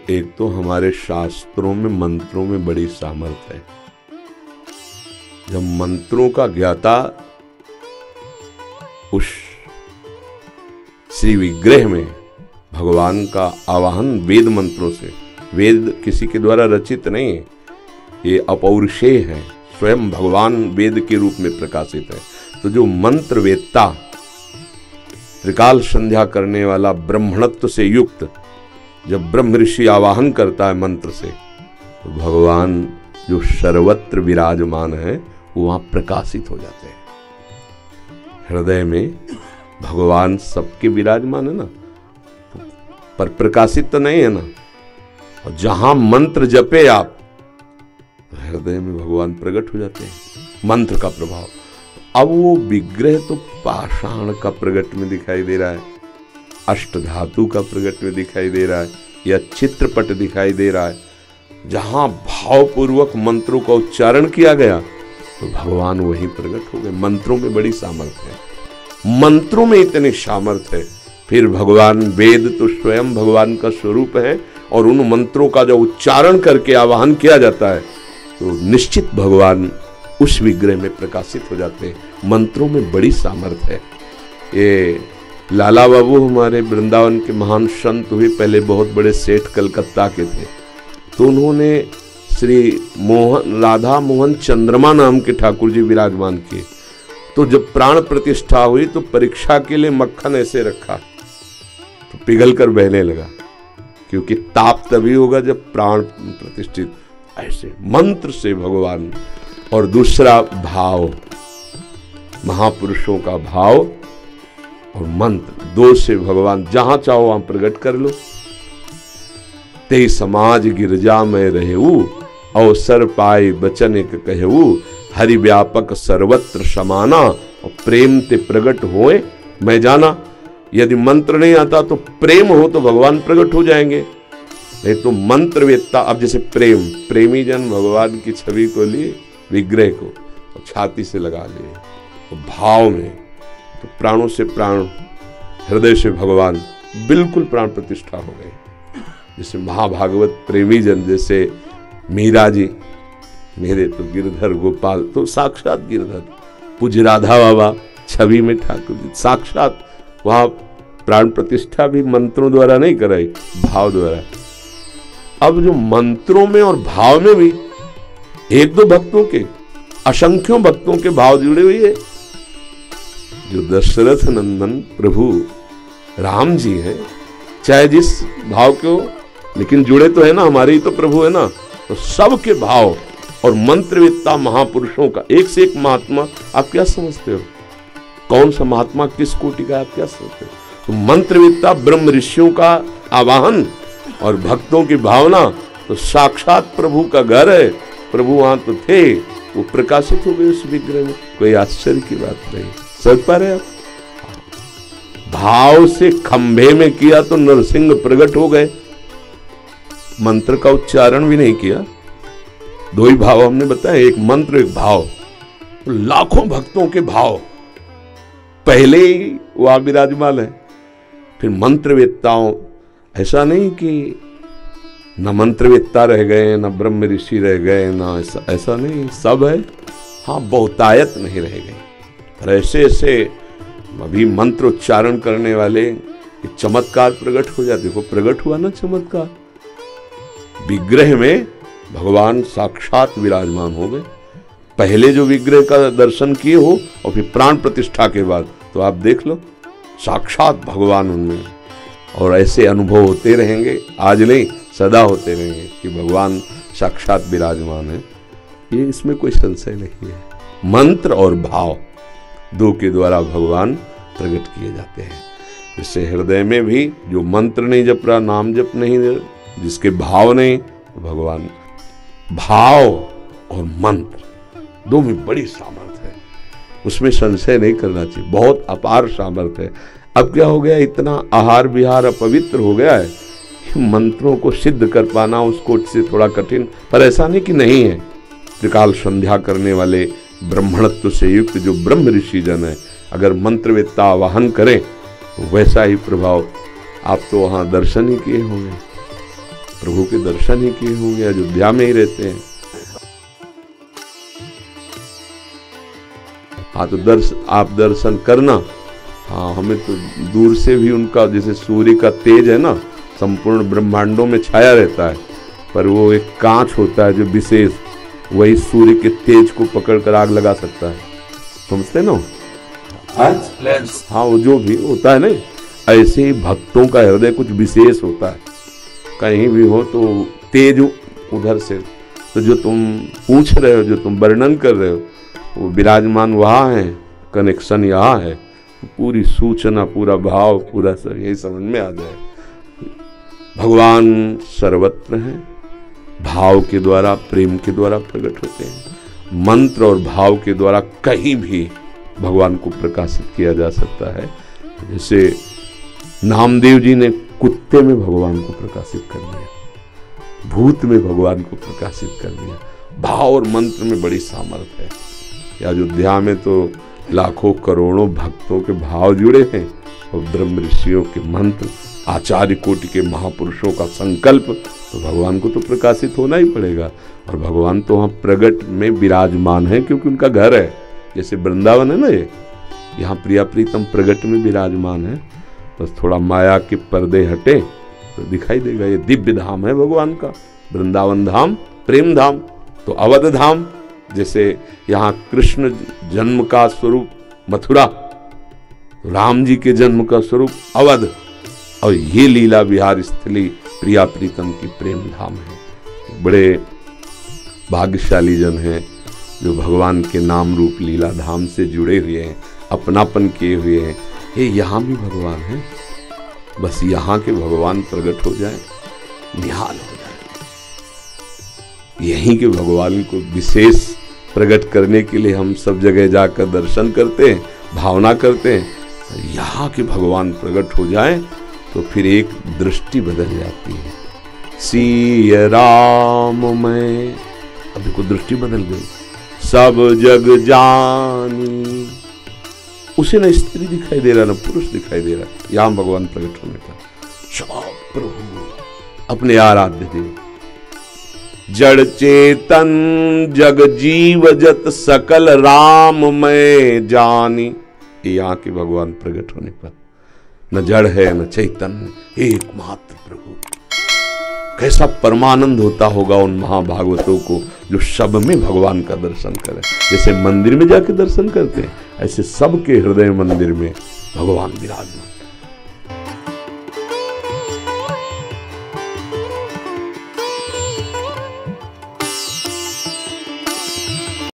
एक तो हमारे शास्त्रों में मंत्रों में बड़ी सामर्थ्य है। जब मंत्रों का ज्ञाता उस श्री विग्रह में भगवान का आवाहन वेद मंत्रों से, वेद किसी के द्वारा रचित नहीं है, ये अपौरुषेय है, स्वयं भगवान वेद के रूप में प्रकाशित है। तो जो मंत्र वेत्ता, त्रिकाल संध्या करने वाला, ब्रह्मणत्व से युक्त, जब ब्रह्म ऋषि आवाहन करता है मंत्र से, तो भगवान जो सर्वत्र विराजमान है वो वहां प्रकाशित हो जाते हैं। हृदय में भगवान सबके विराजमान है ना, पर प्रकाशित तो नहीं है ना। और जहां मंत्र जपे आप, हृदय में भगवान प्रकट हो जाते हैं, मंत्र का प्रभाव। अब वो विग्रह तो पाषाण का प्रकट में दिखाई दे रहा है, अष्टधातु का प्रकट में दिखाई दे रहा है, या चित्रपट दिखाई दे रहा है। जहां भावपूर्वक मंत्रों का उच्चारण किया गया तो भगवान वहीं प्रकट हो गए। मंत्रों में बड़ी सामर्थ्य है, मंत्रों में इतनी सामर्थ्य है। फिर भगवान, वेद तो स्वयं भगवान का स्वरूप है, और उन मंत्रों का जो उच्चारण करके आवाहन किया जाता है तो निश्चित भगवान उस विग्रह में प्रकाशित हो जाते हैं। मंत्रों में बड़ी सामर्थ्य है। ये लाला बाबू हमारे वृंदावन के महान संत हुए, पहले बहुत बड़े सेठ कलकत्ता के थे। तो उन्होंने श्री राधा मोहन चंद्रमा नाम के ठाकुर जी विराजमान किए। तो जब प्राण प्रतिष्ठा हुई तो परीक्षा के लिए मक्खन ऐसे रखा तो पिघल कर बहने लगा, क्योंकि ताप तभी होगा जब प्राण प्रतिष्ठित। ऐसे मंत्र से भगवान, और दूसरा भाव, महापुरुषों का भाव और मंत्र, दो से भगवान जहां चाहो वहां प्रकट कर लो। ते समाज गिरजा में रहेऊ, अवसर पाए बचन एक कहेऊ, हरि व्यापक सर्वत्र समाना, और प्रेम ते प्रकट होए मैं जाना। यदि मंत्र नहीं आता तो प्रेम हो तो भगवान प्रकट हो जाएंगे, नहीं तो मंत्र वेत्ता। अब जैसे प्रेम, प्रेमी जन भगवान की छवि को लिए, विग्रह को, और छाती से लगा लिए, तो भाव में तो प्राणों से प्राण, हृदय से भगवान, बिल्कुल प्राण प्रतिष्ठा हो गए। जैसे महाभागवत प्रेमी जन, जैसे मीरा जी, मेरे तो गिरधर गोपाल, तो साक्षात गिरधर, पूज्य राधा बाबा छवि में ठाकुर जी, साक्षात वहां प्राण प्रतिष्ठा भी मंत्रों द्वारा नहीं कराई, भाव द्वारा। अब जो मंत्रों में और भाव में भी एक दो भक्तों के, असंख्यों भक्तों के भाव जुड़े हुए है। जो दशरथ नंदन प्रभु राम जी हैं, चाहे जिस भाव के हो, लेकिन जुड़े तो है ना, हमारे ही तो प्रभु है ना। तो सबके भाव और मंत्रवेत्ता महापुरुषों का, एक से एक महात्मा, आप क्या समझते हो? कौन सा महात्मा किस कोटि का, आप क्या समझते हो? तो मंत्रवेत्ता ब्रह्म ऋषियों का आवाहन और भक्तों की भावना, तो साक्षात प्रभु का घर है। प्रभु वहां तो थे, वो प्रकाशित हो गए उस विग्रह में। कोई आश्चर्य की बात नहीं, समझ पा रहे आप? भाव से खंभे में किया तो नरसिंह प्रकट हो गए, मंत्र का उच्चारण भी नहीं किया। दो ही भाव हमने बताया, एक मंत्र एक भाव। लाखों भक्तों के भाव पहले ही वहां विराजमान है। फिर मंत्रवेत्ताओं, ऐसा नहीं कि न मंत्रवेत्ता रह गए, न ब्रह्म ऋषि रह गए, न ऐसा नहीं, सब है। हाँ, बहुतायत नहीं रह गई, पर ऐसे ऐसे अभी मंत्र उच्चारण करने वाले चमत्कार प्रकट हो जाते। देखो प्रकट हुआ ना चमत्कार, विग्रह में भगवान साक्षात विराजमान हो गए। पहले जो विग्रह का दर्शन किए हो और फिर प्राण प्रतिष्ठा के बाद, तो आप देख लो साक्षात भगवान उनमें। और ऐसे अनुभव होते रहेंगे, आज नहीं सदा होते रहेंगे कि भगवान साक्षात विराजमान है। ये इसमें कोई संशय नहीं है। मंत्र और भाव दो के द्वारा भगवान प्रकट किए जाते हैं। इससे हृदय में भी जो मंत्र नहीं जप रहा, नाम जप नहीं, जिसके भाव नहीं, भगवान, भाव और मंत्र दो में बड़ी सामर्थ्य है, उसमें संशय नहीं करना चाहिए। बहुत अपार सामर्थ्य है। अब क्या हो गया, इतना आहार विहार अपवित्र हो गया है कि मंत्रों को सिद्ध कर पाना उस कोट से थोड़ा कठिन। पर ऐसा नहीं कि नहीं है, त्रिकाल संध्या करने वाले ब्रह्मणत्व से युक्त जो ब्रह्म ऋषि जन है, अगर मंत्रवेत्ता आवाहन करें तो वैसा ही प्रभाव। आप तो वहां दर्शन ही किए होंगे, प्रभु के दर्शन ही किए होंगे, अयोध्या में ही रहते हैं। हाँ तो आप दर्शन करना। हाँ, हमें तो दूर से भी उनका, जैसे सूर्य का तेज है ना, संपूर्ण ब्रह्मांडों में छाया रहता है, पर वो एक कांच होता है जो विशेष, वही सूर्य के तेज को पकड़कर आग लगा सकता है, समझते ना? हाँ, वो जो भी होता है ना, ऐसे ही भक्तों का हृदय कुछ विशेष होता है, कहीं भी हो तो तेज उधर से। तो जो तुम पूछ रहे हो, जो तुम वर्णन कर रहे हो, वो विराजमान वहाँ है, कनेक्शन यहाँ है, पूरी सूचना, पूरा भाव, पूरा सब यही समझ में आ जाए। भगवान सर्वत्र हैं, भाव के द्वारा, प्रेम के द्वारा प्रकट होते हैं। मंत्र और भाव के द्वारा कहीं भी भगवान को प्रकाशित किया जा सकता है। जैसे नामदेव जी ने कुत्ते में भगवान को प्रकाशित कर दिया, भूत में भगवान को प्रकाशित कर दिया। भाव और मंत्र में बड़ी सामर्थ्य है। अयोध्या में तो लाखों करोड़ों भक्तों के भाव जुड़े हैं, और ब्रह्म ऋषियों के मंत्र, आचार्य कोटि के महापुरुषों का संकल्प, तो भगवान को तो प्रकाशित होना ही पड़ेगा। और भगवान तो वहाँ प्रगट में विराजमान है, क्योंकि उनका घर है। जैसे वृंदावन है ना, ये यहाँ प्रिया प्रीतम प्रगट में विराजमान है। बस थोड़ा माया के पर्दे हटे तो दिखाई देगा। ये दिव्य धाम है भगवान का, वृंदावन धाम, प्रेम धाम। तो अवध धाम, जैसे यहाँ कृष्ण जन्म का स्वरूप मथुरा, राम जी के जन्म का स्वरूप अवध, और ये लीला विहार स्थली प्रिया प्रीतम की प्रेम धाम है। बड़े भाग्यशाली जन हैं जो भगवान के नाम रूप लीला धाम से जुड़े हुए हैं, अपनापन किए हुए हैं। ये यहाँ भी भगवान है, बस यहाँ के भगवान प्रकट हो जाए, निहाल हो जाए। यहीं के भगवान को विशेष प्रकट करने के लिए हम सब जगह जाकर दर्शन करते हैं, भावना करते हैं। यहाँ के भगवान प्रकट हो जाए तो फिर एक दृष्टि बदल जाती है। सिय राम में, अब देखो दृष्टि बदल गई। सब जग जानी, उसे न स्त्री दिखाई दे रहा न पुरुष दिखाई दे रहा। यहां भगवान प्रकट होने का सब प्रभु अपने आराध्य देव। जड़ चेतन जग जीव जत सकल राम में जानी, यहाँ के भगवान प्रकट होने पर न जड़ है न चैतन्य, एकमात्र प्रभु। कैसा परमानंद होता होगा उन महाभागवतों को जो सब में भगवान का दर्शन करें। जैसे मंदिर में जाके दर्शन करते हैं, ऐसे सबके हृदय मंदिर में भगवान विराजमान।